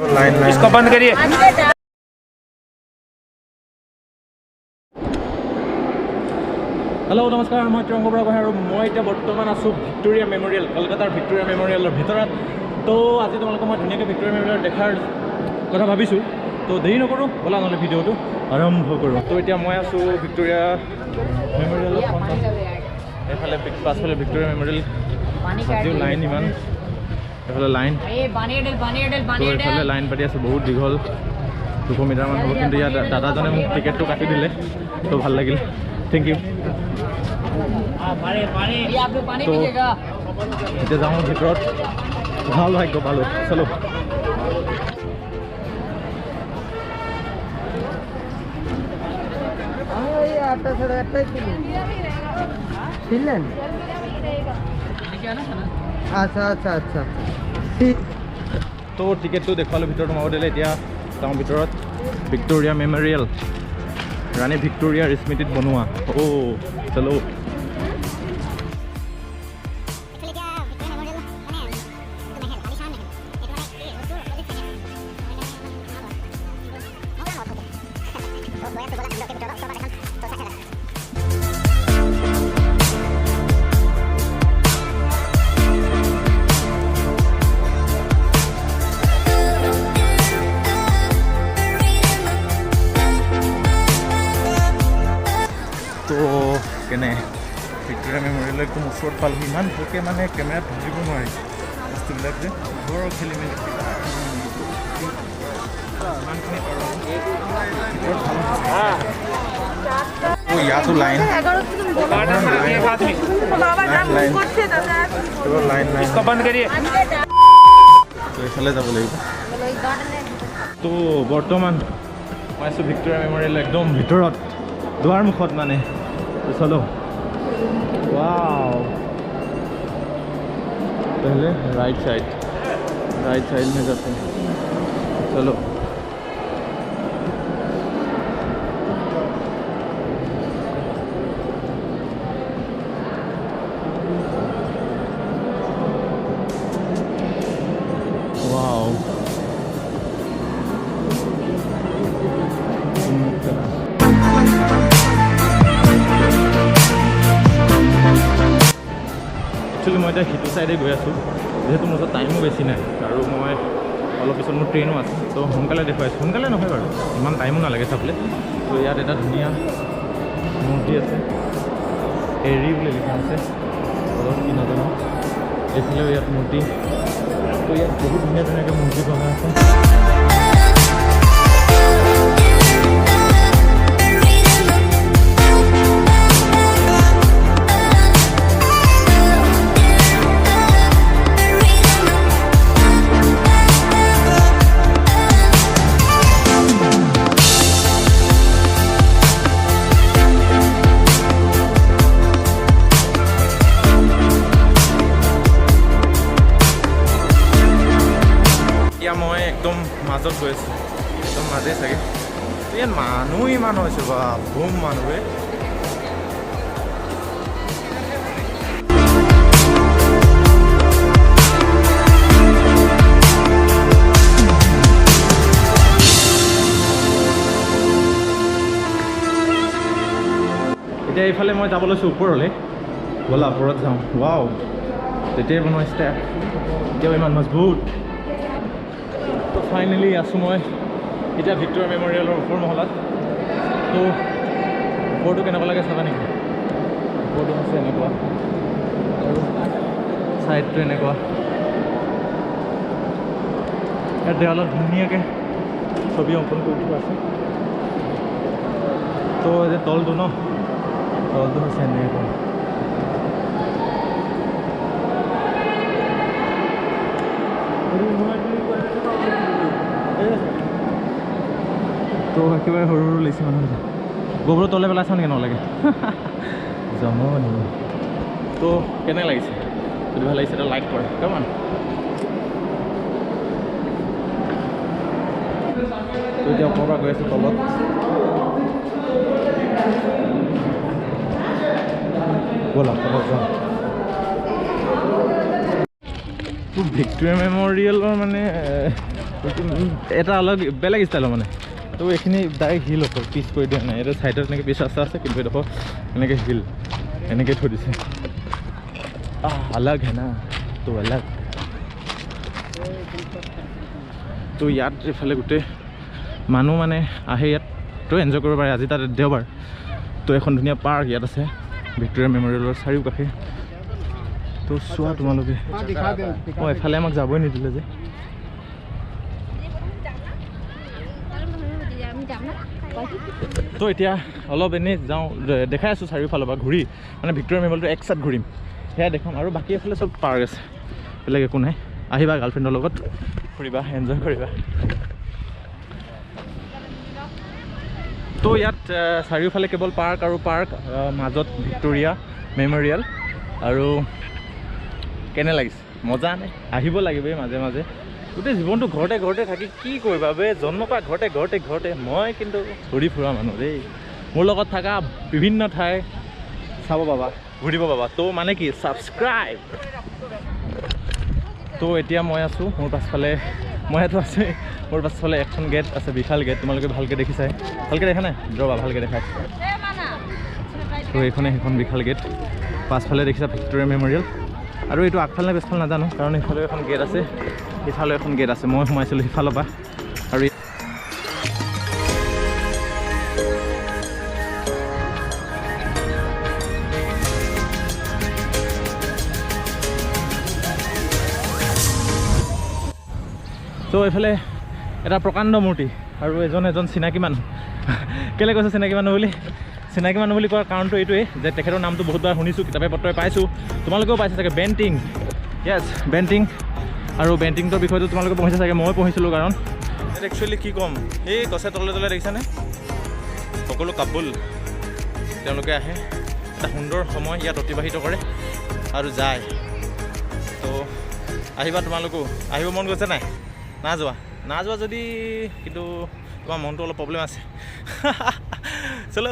इसको बंद करिए। हेलो नमस्कार, मैं तिरंग बरा कहे और मैं इतना बर्तमान आसो भिक्टोरिया मेमोरियल, कलकातार भिक्टोरिया मेमोरियल भितर। तो आज तुमको मैं धुनिया भिक्टोरिया मेमोरियल देखार कथा भाविसो। तो देरी नकरो, बोला ना भिडिओ आरम्भ करूँ। तो इतना मैं आसो भिक्टोरिया मेमोरियल एफाले पासफाले भिक्टोरिया मेमोरियल जो लाइन इमान एफाले लाइन एफाले लाइन पाति आसे बहुत दीघल 200 मिटार मान हम। किन्तु इतना दादाजने मोक टिकेटो काटि दिले तो ভাল লাগিल। Thank you. तो इतना जाऊँ भर भल भाग्य पालो। चलो अच्छा अच्छा अच्छा तो टिकेट तो देखा भर सोमाब दिले। जाऊँ भर भिक्टोरिया मेमोरियल रानी भिक्टोरिया स्मृति बनवा। ओ चलो तो केने भिक्टोरिया मेमोरियल एकदम ऊर पाल इमान भालके माने केमेरा धरिब नारि बस्तुबिलाक जे बर खेली मेली तो लाइन इसको बंद करिए। तो इफाले যাব লাগিব। तो बर्तमान मैं आसो भिक्टोरिया मेमोरियल एकदम भितरत द्वार मुखत माने। तो चलो वाओ, पहले राइट साइड में जाते हैं। चलो वाओ, एक्चुअली मैं सीटू साइडे गई आसो जेहेतु मोर टाइमो बेसि ना और मैं अलग पिछत मोर ट्रेनो आसे। तो सोनकाले देखा सोनकाले नहय बारु इमान टाइमो नालागे चाबले। तो इतना एटा धुनिया मूर्ति आसे एरी बुली लिखा आसे अलग कि नाजानो। एफाले इतना मूर्ति तो इतना बहुत धुनिया धुनिया मूर्ति बना आसे। मैं एकदम मजत गई एकदम मजे सके। तो इतना मानुह इमान बा बुम मानुहे। इतना इफाले मैं যাব লৈছো ওপৰলৈ। बोला ওপৰত যাওঁ। वाओ तेতিয়াই बनवा स्टेप एতিয়াও इमान मजबूत। तो फाइनली आसो मैं इतना भिक्टोरिया मेमोरियल ऊपर महलात। तो ऊपर तो केनेकुवा लागे चाबा नेকি? ऊपर तो आछे एनेकुवा और साइड तो एनेकुवा। यार देवाলত धुनियाके छवि अंकन कर दिया आछे। तो ये तलतो न तलतो आछे एनेकुवा। तो एकेबारे सर सर लैसे मानुह गोबर तले पेलाइछ नेকি नलागे जमनी। तो केने लागिছে যদি ভাল লাগিছে এটা লাইক কৰে কেমন। तो এতিয়া ওপৰৰ পৰা গৈ আছো তলত। बोला तলত যাওঁ। तो भिक्टोरिया मेमोरियल माने এটা অলপ বেলেগ ষ্টাইলৰ মানে। তো এইখিনি ডাইৰেক্ট হিল অকল পিচ কৰি দিয়া নাই, এইটো চাইডত এনেকৈ পিচ ৰাস্তা আছে, কিন্তু এইডোখৰ এনেকৈ হিল এনেকৈ থৈ দিছে। আলগ হে না তো আলগ। তো ইয়াত এইফালে গোটেই মানুহ মানে আহে, ইয়াত তো এনজয় কৰিব পাৰে। আজি তাত দেওবাৰ, তো এখন ধুনীয়া পাৰ্ক ইয়াত আছে ভিক্টোৰিয়া মেমৰিয়েলৰ চাৰিওকাষে। তো চোৱা তোমালোকে, অঁ এফালে আমাক যাবই নিদিলে যে। তো এতিয়া অলপ এনেই যাওঁ, দেখাই আছোঁ চাৰিওফালৰ পৰা ঘূৰি, মানে ভিক্টোৰিয়া মেমৰিয়েলটো এক চাইড ঘূৰিম, সেয়া দেখাম। আৰু বাকী এফালে চব পাৰ্ক আছে, বেলেগ একো নাই। আহিবা গাৰ্লফ্ৰেণ্ডৰ লগত ফুৰিবা, এনজয় কৰিবা। তো ইয়াত চাৰিওফালে কেৱল পাৰ্ক আৰু পাৰ্ক, মাজত ভিক্টোৰিয়া মেমৰিয়েল। আৰু কেনে লাগিছে? মজা নে? আহিব লাগিব মাজে মাজে। গোটেই জীৱনটো ঘৰতে ঘৰতে থাকি কি কৰিবা বে, জন্ম পৰা ঘৰতে ঘৰতে ঘৰতে। মই কিন্তু ঘূৰি ফুৰা মানুহ দেই। মোৰ লগত থকা বিভিন্ন ঠাই চাব পাবা, ঘূৰিব পাবা। তো মানে কি, ছাবস্ক্ৰাইব। তো এতিয়া মই আছোঁ মোৰ পাছফালে, মইতো আছোঁ মোৰ পাছফালে এখন গেট আছে, বিশাল গেট। তোমালোকে ভালকৈ দেখিছাই, ভালকৈ দেখা নাই? ৰ'বা ভালকৈ দেখাই। তো এইখনে সেইখন বিশাল গেট, পাছফালে দেখিছা ভিক্টোৰিয়া মেমৰিয়েল। আৰু এইটো আগফালে নে পিছফালে নাজানো, কাৰণ এইফালেও এখন গেট আছে, সিফালেও এখন গেট আছে। মই সোমাইছিলোঁ সিফালৰ পৰা। আৰু তো এইফালে এটা প্ৰকাণ্ড মূৰ্তি, আৰু এজন চিনাকি মানুহ। কেলৈ কৈছোঁ চিনাকি মানুহ বুলি? চিনাকি মানুহ বুলি কোৱাৰ কাৰণটো এইটোৱেই যে তেখেতৰ নামটো বহুতবাৰ শুনিছোঁ, কিতাপে পত্ৰই পাইছোঁ, তোমালোকেও পাইছে চাগে। বেণ্টিং, য়েছ বেণ্টিং। আৰু বেণ্টিংটোৰ বিষয়টো তোমালোকে পঢ়িছে চাগে, মই পঢ়িছিলোঁ। কাৰণ ইয়াত একচুৱেলি কি ক'ম, এই গছে তলে তলে দেখিছানে, সকলো কাপোল তেওঁলোকে আহে, এটা সুন্দৰ সময় ইয়াত অতিবাহিত কৰে আৰু যায়। তো আহিবা, তোমালোকো আহিব মন গৈছে নাই? নাযোৱা যদি কিন্তু তোমাৰ মনটো অলপ প্ৰব্লেম আছে। চলো।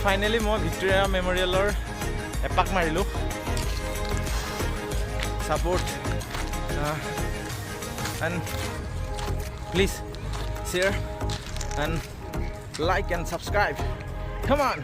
ফাইনেলি মই ভিক্টোৰিয়া মেমৰিয়েলৰ এপাক মাৰিলোঁ। Support and please share and like and subscribe. Come on.